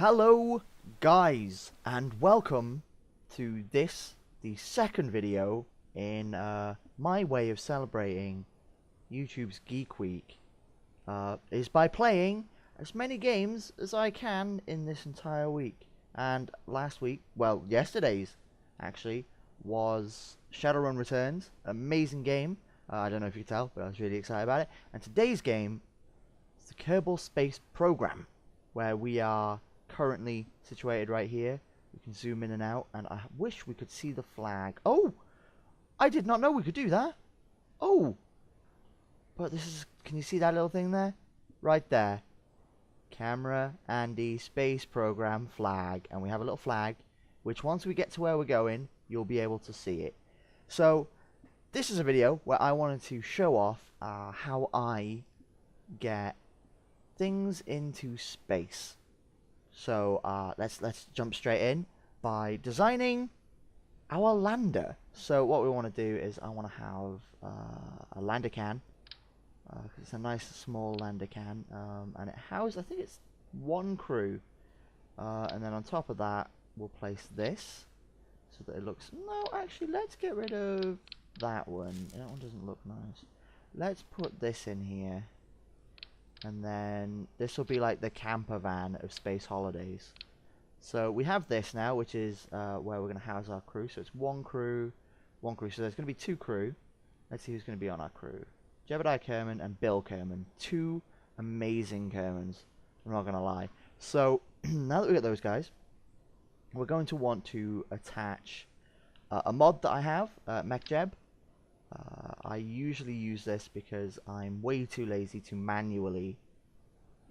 Hello guys, and welcome to this, the second video in my way of celebrating YouTube's Geek Week, is by playing as many games as I can in this entire week. And last week, well, yesterday's actually, was Shadowrun Returns. Amazing game. I don't know if you can tell, but I was really excited about it. And today's game is the Kerbal Space Program, where we are currently situated right here. We can zoom in and out, and I wish we could see the flag. Oh, I did not know we could do that. Oh, but this is, can you see that little thing there? Right there. Camera Andy Space Program flag, and we have a little flag which once we get to where we're going you'll be able to see it. So this is a video where I wanted to show off how I get things into space. So let's jump straight in by designing our lander. So what we want to do is I want to have a lander can, because it's a nice small lander can, and it houses, I think it's one crew, and then on top of that we'll place this so that it looks, no, actually let's get rid of that one. That one doesn't look nice. Let's put this in here. And then this will be like the camper van of space holidays. So we have this now, which is where we're going to house our crew. So it's one crew. So there's going to be two crew. Let's see who's going to be on our crew. Jebediah Kerman and Bill Kerman. Two amazing Kermans. I'm not going to lie. So now that we got those guys, we're going to want to attach a mod that I have, MechJeb. I usually use this because I'm way too lazy to manually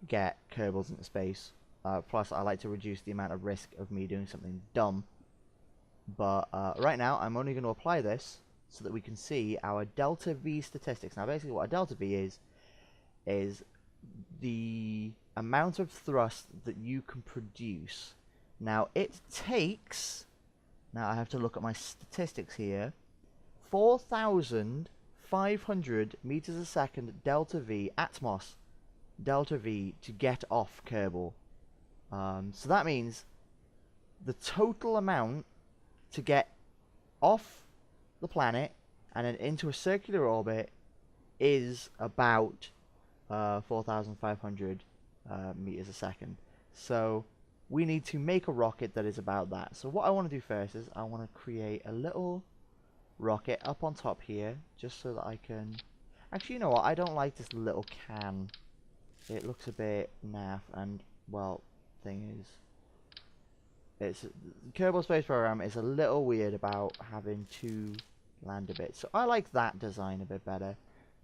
get Kerbals into space. Plus, I like to reduce the amount of risk of me doing something dumb. But right now, I'm only going to apply this so that we can see our delta V statistics. Now, basically, what a delta V is the amount of thrust that you can produce. Now, it takes... Now, I have to look at my statistics here. 4,500 meters a second delta V, atmos delta V, to get off Kerbal. So that means the total amount to get off the planet and then into a circular orbit is about 4,500 meters a second. So we need to make a rocket that is about that. So what I want to do first is I want to create a little rocket up on top here, just so that I can... Actually, you know what? I don't like this little can. It looks a bit naff, and, well, thing is... the Kerbal Space Program is a little weird about having two lander bits. So I like that design a bit better.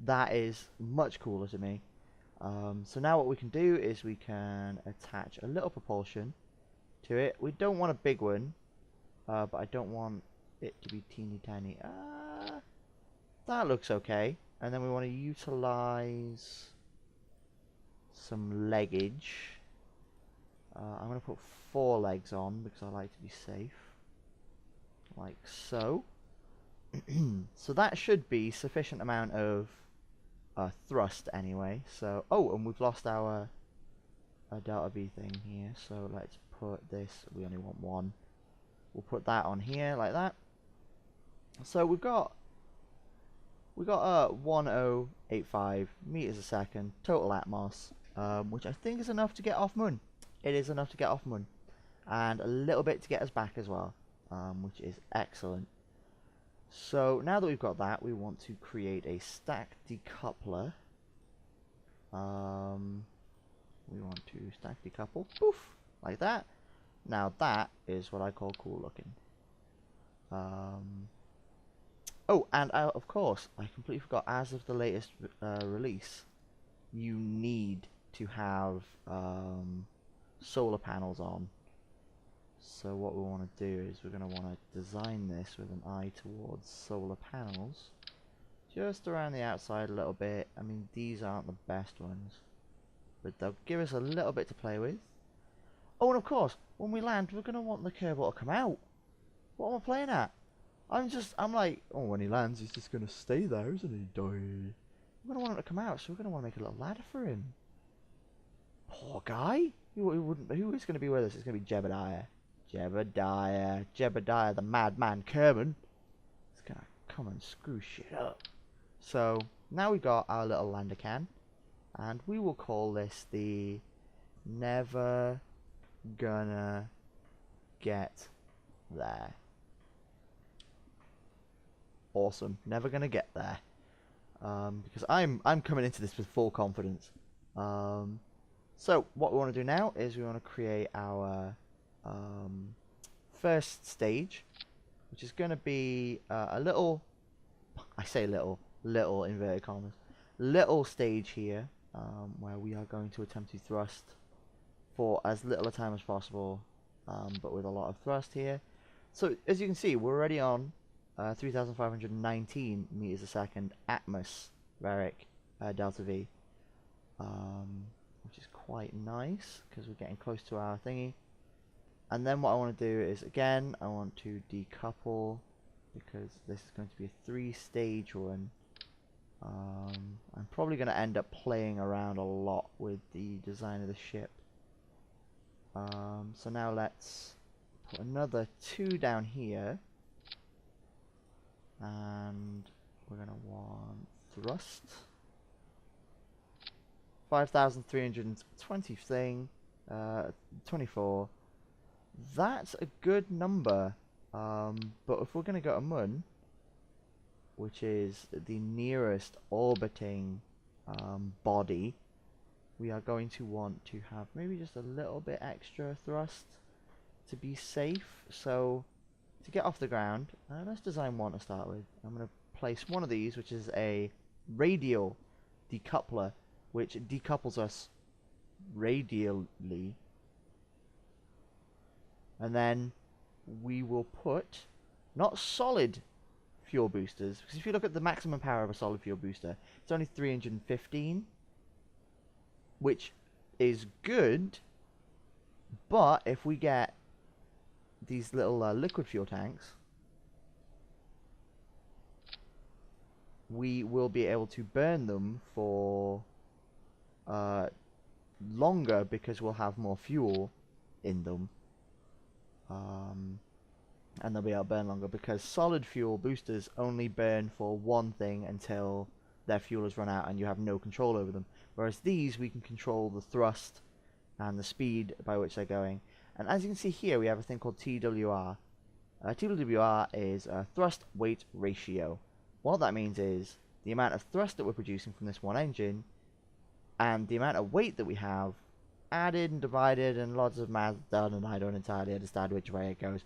That is much cooler to me. So now what we can do is we can attach a little propulsion to it. We don't want a big one, but I don't want it to be teeny tiny. That looks okay. And then we want to utilize some leggage. I'm going to put 4 legs on because I like to be safe, like so. So that should be sufficient amount of thrust anyway. So, oh, and we've lost our delta V thing here, so let's put this, we only want one. We'll put that on here like that. So we've got 1085 meters a second total atmos, which I think is enough to get off Moon. It is enough to get off Moon, and a little bit to get us back as well, which is excellent. So now that we've got that, we want to create a stack decoupler. We want to stack decouple, poof, like that. Now that is what I call cool looking. Oh, and of course, I completely forgot, as of the latest release, you need to have solar panels on. So what we want to do is we're going to want to design this with an eye towards solar panels. Just around the outside a little bit. I mean, these aren't the best ones, but they'll give us a little bit to play with. Oh, and of course, when we land, we're going to want the Kerbal to come out. What am I playing at? I'm like, oh, when he lands, he's just going to stay there, isn't he? We're going to want him to come out, so we're going to want to make a little ladder for him. Poor guy. Who is going to be with us? It's going to be Jebediah. Jebediah, the madman Kerman. It's going to come and screw shit up. So, now we've got our little lander can. And we will call this the Never Gonna Get There. Awesome. Never gonna get there. Because I'm coming into this with full confidence. So what we want to do now is we want to create our first stage, which is going to be a little, I say little inverted commas, little stage here, where we are going to attempt to thrust for as little a time as possible, but with a lot of thrust here. So as you can see, we're already on 3,519 meters a second atmospheric delta V, which is quite nice because we're getting close to our thingy. And then what I want to do is, again, I want to decouple because this is going to be a 3-stage run. I'm probably going to end up playing around a lot with the design of the ship. So now let's put another 2 down here. And we're going to want thrust. 5,320 thing. 24. That's a good number. But if we're going to go to Mun, which is the nearest orbiting body, we are going to want to have maybe just a little bit extra thrust to be safe. So to get off the ground, let's design one to start with. I'm going to place one of these, which is a radial decoupler, which decouples us radially. And then we will put not solid fuel boosters, because if you look at the maximum power of a solid fuel booster, it's only 315, which is good, but if we get these little liquid fuel tanks, we will be able to burn them for longer because we'll have more fuel in them. And they'll be able to burn longer because solid fuel boosters only burn for one thing until their fuel has run out and you have no control over them. Whereas these, we can control the thrust and the speed by which they're going. And as you can see here, we have a thing called TWR. TWR is a thrust weight ratio. What that means is the amount of thrust that we're producing from this one engine and the amount of weight that we have added and divided and lots of math done, and I don't entirely understand which way it goes,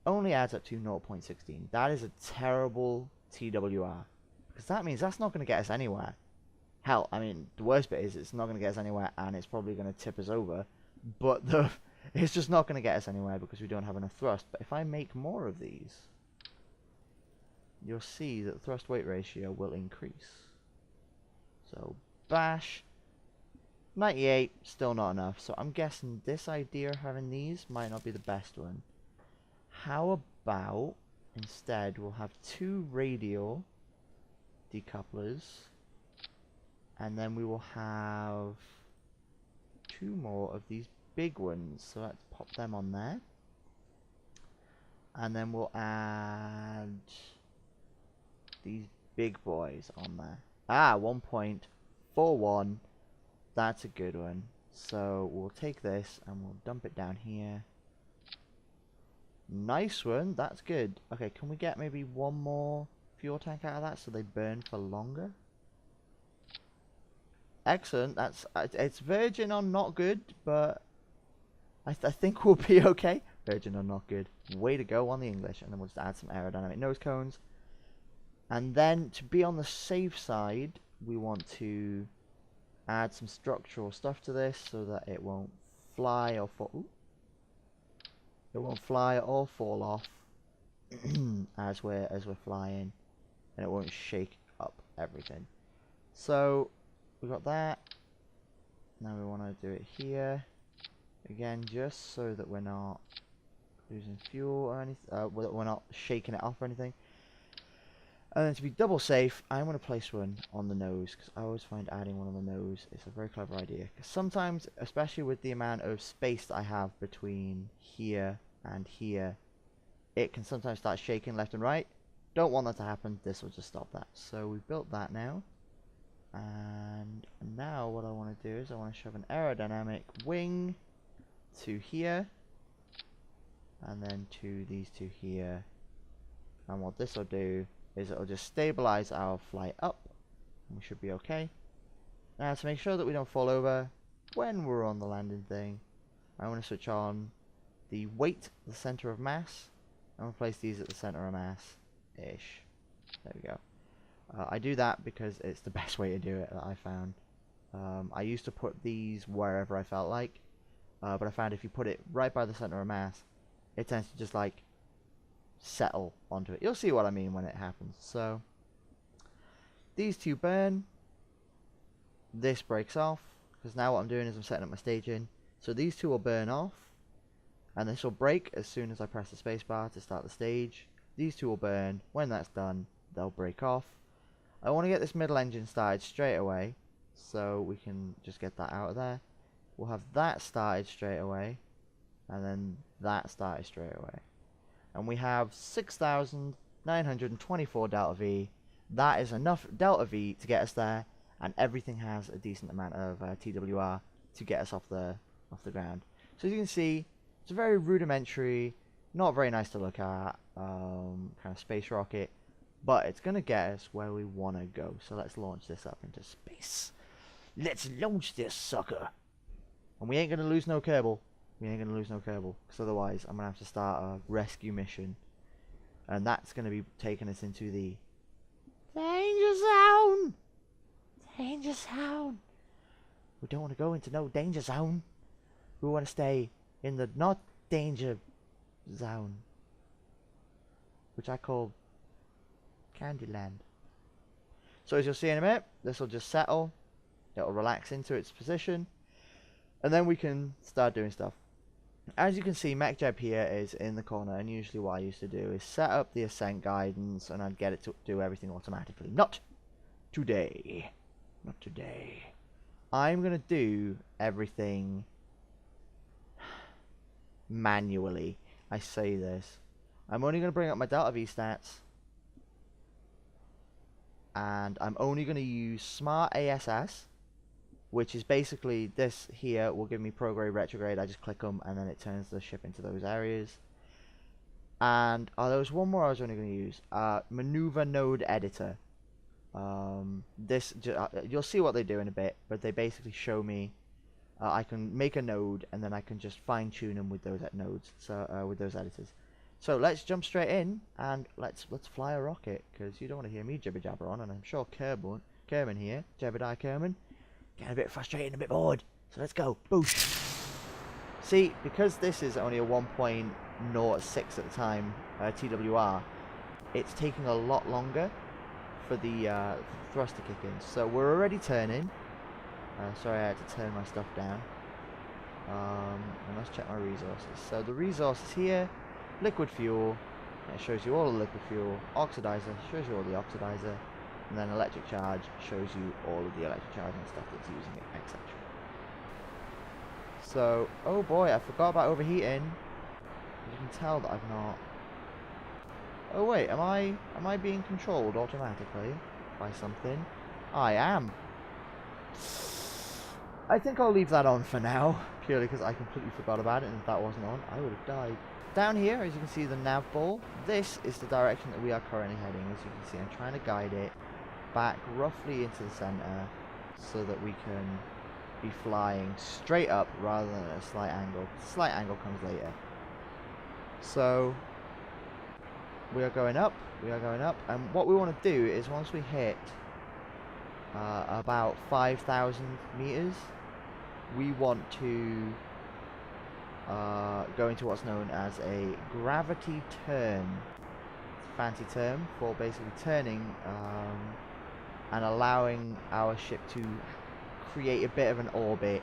only adds up to 0.16. That is a terrible TWR, because that means that's not going to get us anywhere. Hell, I mean, the worst bit is it's not going to get us anywhere and it's probably going to tip us over, but it's just not going to get us anywhere because we don't have enough thrust. But if I make more of these, you'll see that the thrust weight ratio will increase. So bash 98, still not enough. So I'm guessing this idea of having these might not be the best one. How about instead we'll have 2 radial decouplers, and then we will have 2 more of these big ones. So let's pop them on there, and then we'll add these big boys on there. 1.41. That's a good one. So we'll take this and we'll dump it down here. Nice one. That's good. Okay, can we get maybe one more fuel tank out of that so they burn for longer? Excellent. That's it's virgin on not good, but I think we'll be okay. Virgin on not good. Way to go on the English. And then we'll just add some aerodynamic nose cones. And then to be on the safe side, we want to add some structural stuff to this so that it won't fly or fall. Ooh. It won't fly or fall off as we're flying, and it won't shake up everything. So we got that. Now we want to do it here again, just so that we're not losing fuel or anything. We're not shaking it off or anything. And then to be double safe, I'm going to place one on the nose, because I always find adding one on the nose is a very clever idea. Because sometimes, especially with the amount of space that I have between here and here, it can sometimes start shaking left and right. Don't want that to happen. This will just stop that. So we've built that now. And now what I want to do is I want to shove an aerodynamic wing to here. And then to these two here. And what this will do is it'll just stabilize our flight up, and we should be okay. Now, to make sure that we don't fall over when we're on the landing thing, I want to switch on the weight, the center of mass, and we'll place these at the center of mass-ish. There we go. I do that because it's the best way to do it that I found. I used to put these wherever I felt like, but I found if you put it right by the center of mass, it tends to just like settle onto it. You'll see what I mean when it happens. So these two burn, this breaks off, because now what I'm doing is I'm setting up my staging. So these two will burn off, and this will break as soon as I press the spacebar to start the stage. These two will burn. When that's done, they'll break off. I want to get this middle engine started straight away, so we can just get that out of there. We'll have that started straight away, and then that started straight away. And we have 6,924 delta V. That is enough delta V to get us there, and everything has a decent amount of TWR to get us off the ground. So as you can see, it's a very rudimentary, not very nice to look at, kind of space rocket, but it's going to get us where we want to go. So let's launch this up into space. Let's launch this sucker. And we ain't going to lose no Kerbal. We ain't going to lose no Kerbal, because otherwise I'm going to have to start a rescue mission. And that's going to be taking us into the danger zone. Danger zone. We don't want to go into no danger zone. We want to stay in the not danger zone, which I call Candyland. So as you'll see in a minute, this will just settle. It'll relax into its position. And then we can start doing stuff. As you can see, MechJeb here is in the corner, and usually what I used to do is set up the ascent guidance and I'd get it to do everything automatically. Not today. Not today. I'm going to do everything manually. I say this. I'm only going to bring up my delta V stats, and I'm only going to use Smart ASS, which is basically this here will give me prograde, retrograde. I just click them and then it turns the ship into those areas. And there was one more I was only going to use, maneuver node editor. You'll see what they do in a bit, but they basically show me I can make a node and then I can just fine tune them with those nodes, so with those editors. So let's jump straight in and let's fly a rocket, because you don't want to hear me jibber jabber on, and I'm sure Kerman here, Jebediah Kerman, getting a bit frustrated and a bit bored. So let's go. Boosh. See, because this is only a 1.06 at the time TWR, it's taking a lot longer for the thrust to kick in. So we're already turning. Sorry, I had to turn my stuff down. And let's check my resources. So the resources here, liquid fuel, it shows you all the liquid fuel. Oxidizer shows you all the oxidizer. And then electric charge shows you all of the electric charge and stuff that's using it, etc. So, oh boy, I forgot about overheating. You can tell that I've not... Oh wait, am I being controlled automatically by something? I am. I think I'll leave that on for now, purely because I completely forgot about it, and if that wasn't on, I would have died. Down here, as you can see the nav ball, this is the direction that we are currently heading. As you can see, I'm trying to guide it back roughly into the center so that we can be flying straight up rather than at a slight angle. Slight angle comes later. So we are going up, and what we want to do is once we hit about 5,000 meters, we want to go into what's known as a gravity turn. It's a fancy term for basically turning and allowing our ship to create a bit of an orbit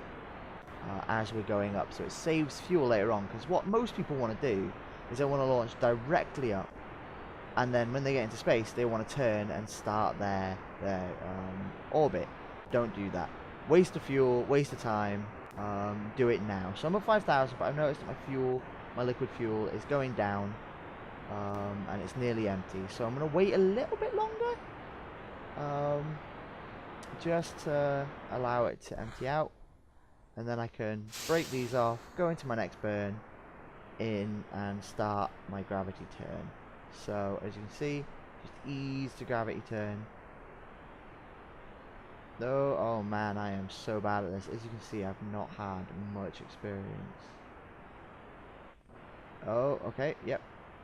as we're going up, so it saves fuel later on. Because what most people want to do is they want to launch directly up, and then when they get into space, they want to turn and start their orbit. Don't do that. Waste of fuel, waste of time. Do it now. So I'm at 5,000, but I've noticed that my liquid fuel is going down, and it's nearly empty. So I'm going to wait a little bit longer, just to allow it to empty out, and then I can break these off, go into my next burn, and start my gravity turn. So as you can see, just ease the gravity turn. Oh man, I am so bad at this. As you can see, I've not had much experience. Oh, okay, yep,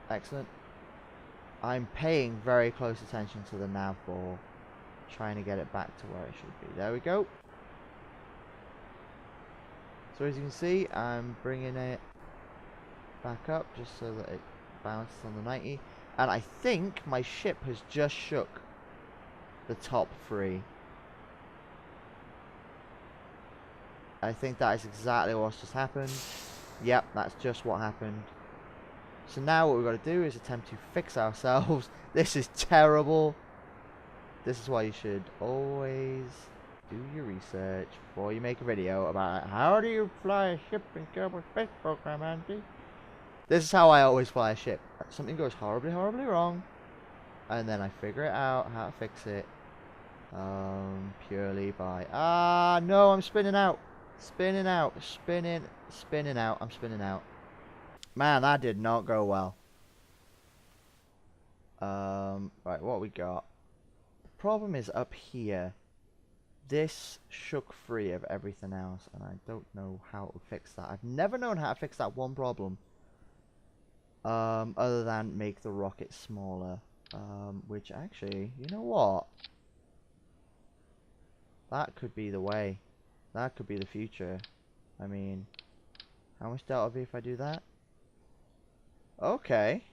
excellent. I'm paying very close attention to the nav ball, trying to get it back to where it should be. There we go. So as you can see, I'm bringing it back up just so that it bounces on the 90. And I think my ship has just shook the top 3. I think that is exactly what's just happened. Yep, that's just what happened. So now what we've got to do is attempt to fix ourselves. This is terrible. This is why you should always do your research before you make a video about how do you fly a ship in Kerbal Space Program, Andy. This is how I always fly a ship. Something goes horribly, horribly wrong, and then I figure it out how to fix it. Purely by no, I'm spinning out. Spinning out, spinning out, I'm spinning out. Man, that did not go well. Right, what we got? The problem is up here. This shook free of everything else, and I don't know how to fix that. I've never known how to fix that one problem. Other than make the rocket smaller. Which actually, you know what? That could be the way. That could be the future. I mean, how much delta will be if I do that? Okay.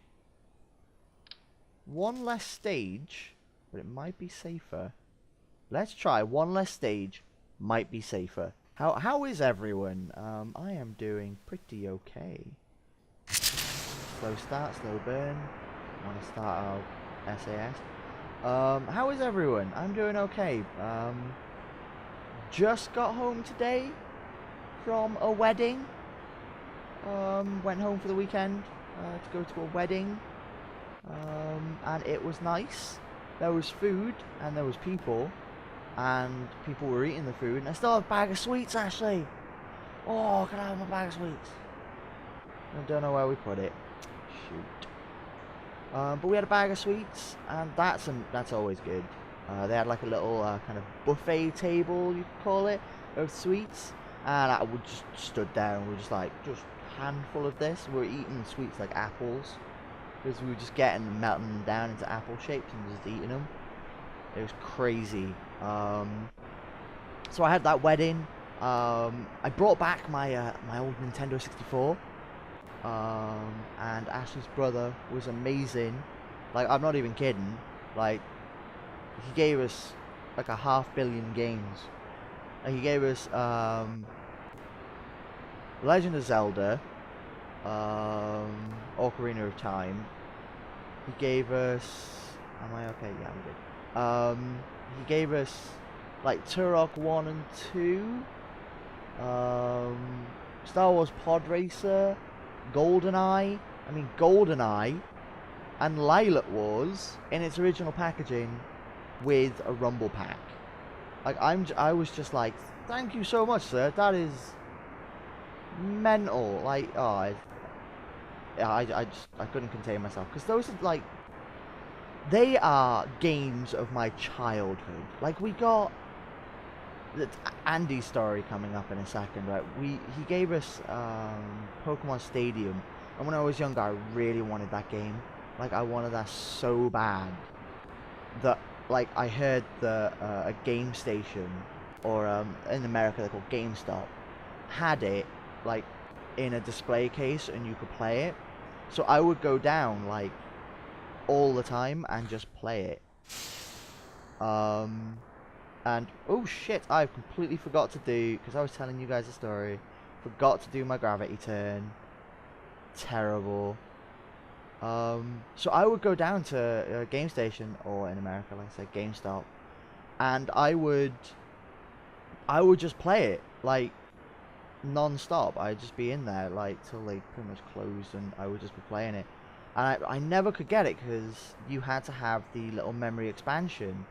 One less stage, but it might be safer. Let's try one less stage. Might be safer. How is everyone? I am doing pretty okay. Slow start, slow burn. Want to start our SAS. How is everyone? I'm doing okay. Just got home today from a wedding. Went home for the weekend to go to a wedding. And it was nice. There was food and there was people. And people were eating the food. And I still have a bag of sweets, actually. Oh, can I have my bag of sweets? I don't know where we put it. Shoot. But we had a bag of sweets, and that's always good. They had like a little kind of buffet table, you could call it, of sweets, and I would just stood there and we were just like, just handful of this. We were eating sweets like apples, because we were just getting them, melting them down into apple shapes and just eating them. It was crazy. So I had that wedding. I brought back my my old Nintendo 64. And Ashley's brother was amazing. Like, I'm not even kidding. Like, he gave us like a 500 million games. And he gave us Legend of Zelda, Ocarina of Time. He gave us, am I okay? Yeah, I'm good. He gave us like Turok 1 and 2, Star Wars Pod Racer, GoldenEye. I mean, GoldenEye and Lilac Wars in its original packaging with a Rumble Pack. Like, I was just like, thank you so much, sir. That is mental. Like, oh, I couldn't contain myself, because those are like, they are games of my childhood. Like, we got Andy's story coming up in a second, right? He gave us Pokemon Stadium, and when I was younger, I really wanted that game. Like, I wanted that so bad that, like, I heard the a game station, or in America they're called GameStop, had it like in a display case and you could play it. So I would go down like all the time and just play it. And oh shit, I completely forgot to do, because I was telling you guys a story, forgot to do my gravity turn. Terrible. So I would go down to a game station, or in America, like I said, GameStop, and I would just play it like non-stop. I'd just be in there like till they pretty much closed, and I would just be playing it. And I never could get it because you had to have the little memory expansion,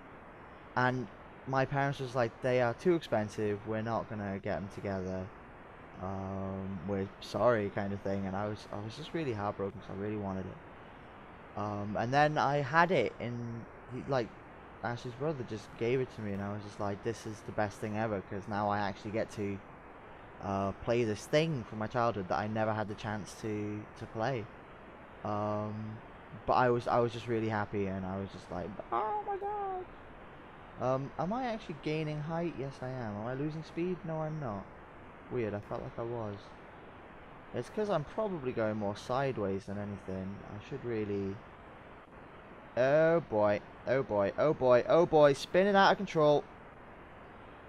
and my parents was like, they are too expensive. We're not gonna get them together. We're sorry, kind of thing. And I was just really heartbroken because I really wanted it. And then I had it, and like Ashley's brother just gave it to me, and I was just like, this is the best thing ever because now I actually get to play this thing from my childhood that I never had the chance to play. Um, but I was just really happy, and I was just like, oh my god. Am I actually gaining height? Yes, I am. Am I losing speed? No, I'm not. Weird. I felt like I was. It's because I'm probably going more sideways than anything. I should really. Oh boy. Oh boy. Oh boy. Oh boy. Spinning out of control.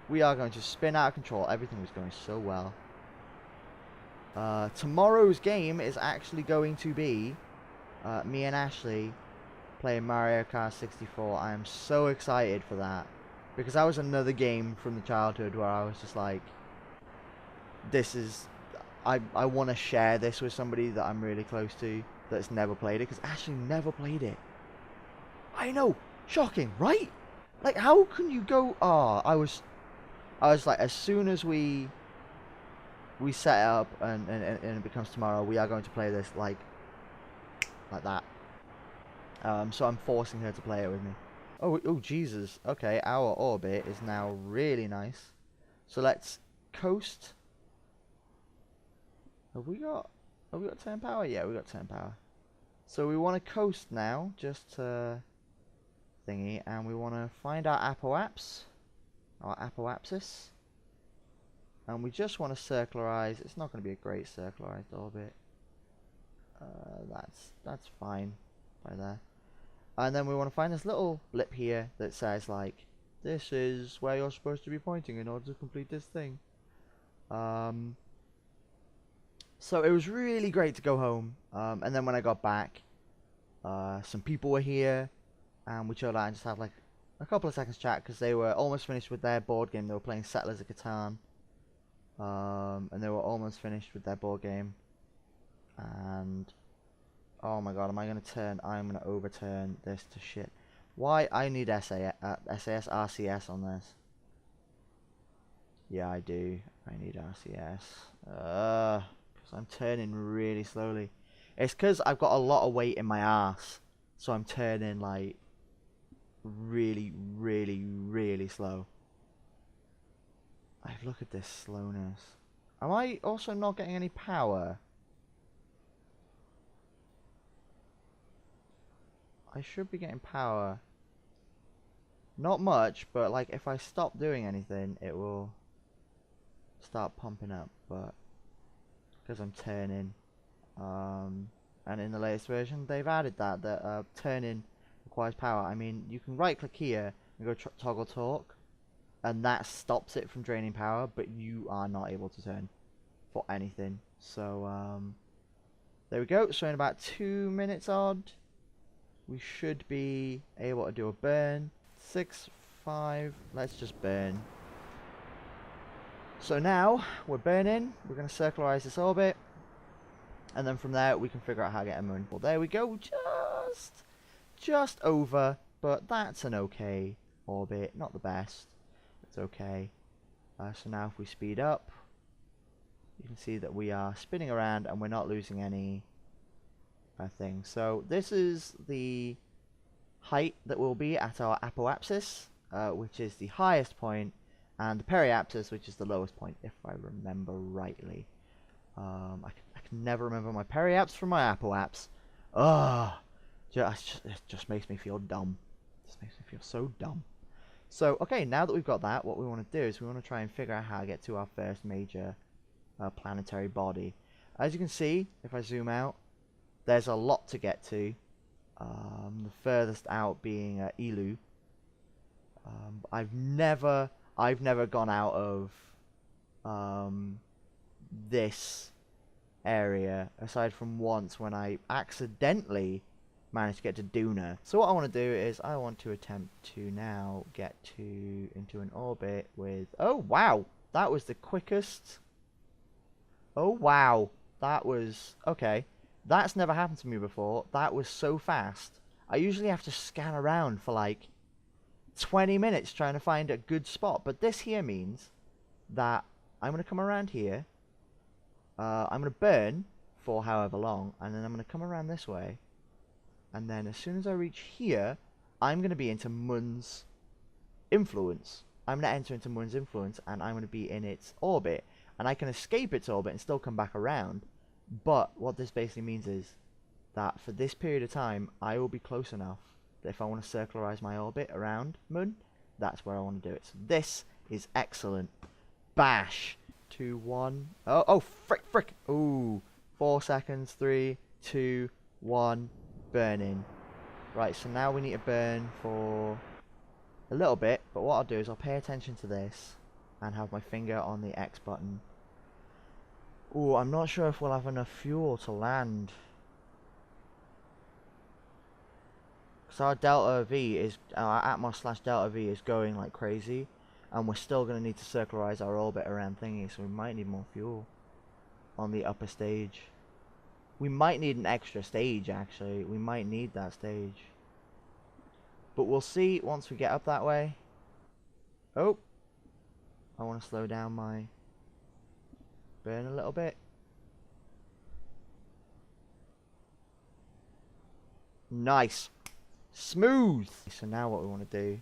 We are going to spin out of control. Everything was going so well. Tomorrow's game is actually going to be me and Ashley playing Mario Kart 64. I am so excited for that because that was another game from the childhood where I was just like, this is, I want to share this with somebody that I'm really close to that's never played it, because Ashley never played it. I know, shocking, right? Like, how can you go? Oh, I was like, as soon as we set it up and it becomes tomorrow, we are going to play this like that. So I'm forcing her to play it with me. Oh, Jesus. Okay, our orbit is now really nice. So let's coast. Have we got 10 power? Yeah, we got 10 power. So we want to coast now, just to thingy, and we want to find our apoapsis, and we just want to circularize. It's not going to be a great circularized orbit. That's fine by there. And then we want to find this little blip here that says like, this is where you're supposed to be pointing in order to complete this thing. So it was really great to go home. And then when I got back, some people were here, and we chilled out and just had like a couple of seconds chat because they were almost finished with their board game. They were playing Settlers of Catan, and they were almost finished with their board game. And oh my god, am I gonna turn? I'm gonna overturn this to shit. Why? I need SAS, RCS on this. Yeah, I do. I need RCS. Because I'm turning really slowly. It's because I've got a lot of weight in my ass, so I'm turning like really, really, really slow. Like, look at this slowness. Am I also not getting any power? I should be getting power. Not much, but like if I stop doing anything, it will start pumping up. But because I'm turning, and in the latest version, they've added that turning requires power. I mean, you can right click here and go toggle talk, and that stops it from draining power, but you are not able to turn for anything. So there we go. So in about 2 minutes odd, we should be able to do a burn. 6, 5, let's just burn. So now we're burning, we're going to circularize this orbit, and then from there we can figure out how to get a moon. Well, there we go, just over, but that's an okay orbit, not the best, it's okay. So now if we speed up, you can see that we are spinning around and we're not losing any thing. So this is the height that will be at our apoapsis, which is the highest point, and the periapsis, which is the lowest point, if I remember rightly. I can never remember my periapsis from my apoapsis. Ugh, it just makes me feel dumb. It just makes me feel so dumb. So, okay, now that we've got that, what we want to do is we want to try and figure out how to get to our first major planetary body. As you can see, if I zoom out, there's a lot to get to. The furthest out being Elu. I've never gone out of this area, aside from once when I accidentally managed to get to Duna. So what I want to do is I want to attempt to now get into an orbit with... Oh, wow! That was the quickest... Oh, wow! That was... Okay. That's never happened to me before. That was so fast. I usually have to scan around for like 20 minutes trying to find a good spot. But this here means that I'm going to come around here. I'm going to burn for however long. And then I'm going to come around this way. And then as soon as I reach here, I'm going to be into Mun's influence. I'm going to enter into Mun's influence and I'm going to be in its orbit. And I can escape its orbit and still come back around. But what this basically means is that for this period of time, I will be close enough that if I want to circularize my orbit around Mun, that's where I want to do it. So this is excellent. Bash. 2, 1. Oh, frick. Ooh. 4 seconds. 3, 2, 1. Burning. Right, so now we need to burn for a little bit. But what I'll do is I'll pay attention to this and have my finger on the X button. Ooh, I'm not sure if we'll have enough fuel to land. So our Delta V is, our Atmos/Delta V is going like crazy. And we're still going to need to circularize our orbit around thingy. So we might need more fuel on the upper stage. We might need an extra stage actually. We might need that stage. But we'll see once we get up that way. Oh. I want to slow down my burn a little bit. Nice. Smooth. So now what we want to do.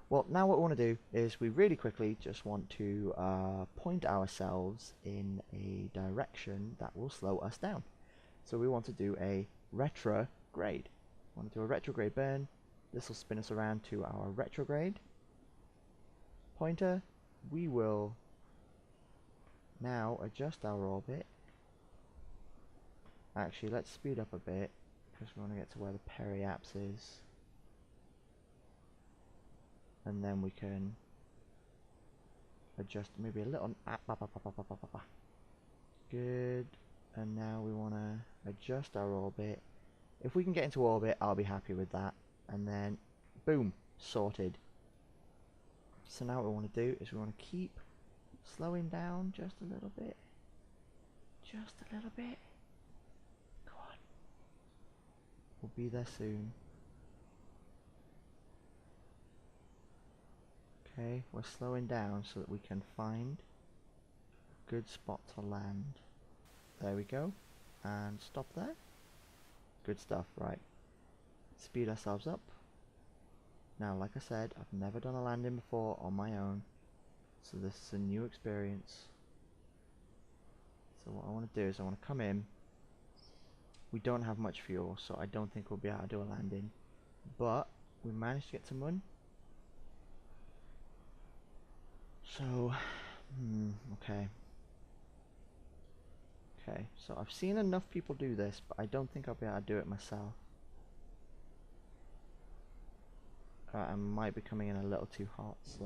Well, now what we want to do is we really quickly just want to point ourselves in a direction that will slow us down. So we want to do a retrograde. We want to do a retrograde burn. This will spin us around to our retrograde pointer. We will now adjust our orbit. Actually, let's speed up a bit because we want to get to where the periapse is. And then we can adjust maybe a little. Good. And now we want to adjust our orbit. If we can get into orbit, I'll be happy with that. And then, boom, sorted. So now what we want to do is we want to keep slowing down just a little bit. Just a little bit. Go on. We'll be there soon. Okay, we're slowing down so that we can find a good spot to land. There we go. And stop there. Good stuff, right. Speed ourselves up. Now, like I said, I've never done a landing before on my own. So this is a new experience. So what I want to do is I want to come in. We don't have much fuel, so I don't think we'll be able to do a landing. But we managed to get to Mun. So, okay. Okay, so I've seen enough people do this, but I don't think I'll be able to do it myself. I might be coming in a little too hot, so...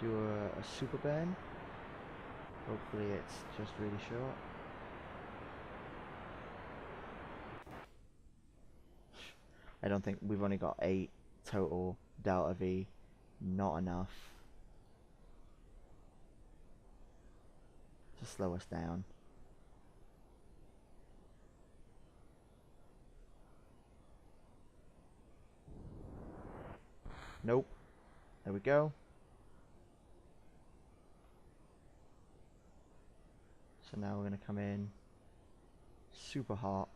Do a super burn. Hopefully it's just really short. I don't think we've only got 8 total Delta V. Not enough to slow us down. Nope. There we go. So now we're going to come in super hot.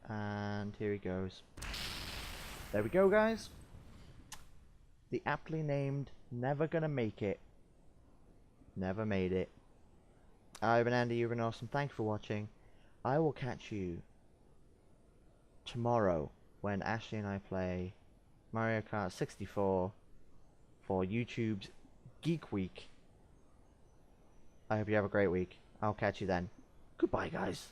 And here he goes. There we go, guys. The aptly named Nevagonnagetthere never made it. I've been Andy, you've been awesome. Thank you for watching. I will catch you tomorrow when Ashley and I play Mario Kart 64 for YouTube's Geek Week. I hope you have a great week. I'll catch you then. Goodbye, guys.